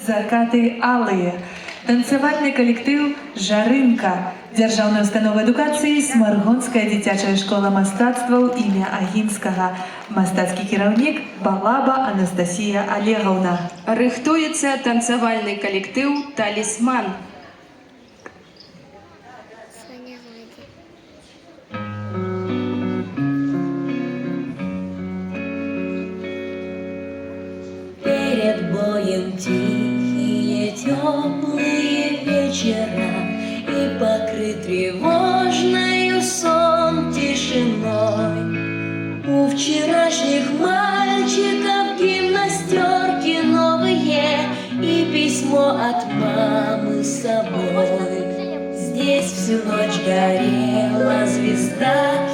Закаты алые. Танцевальный коллектив «Жарынка». Дзяржаўная установа адукацыі Смаргонская дзіцячая школа мастацтваў імя Агінскага. Мастацкі кіраўнік Балаба Анастасія Олегаўна. Рыхтуецца танцавальны калектыў «Талісман». Перед боем тихие, теплые вечера, и покрыт тревожною сон тишиной. У вчерашних мальчиков гимнастерки новые и письмо от мамы с собой. Здесь всю ночь горела звезда,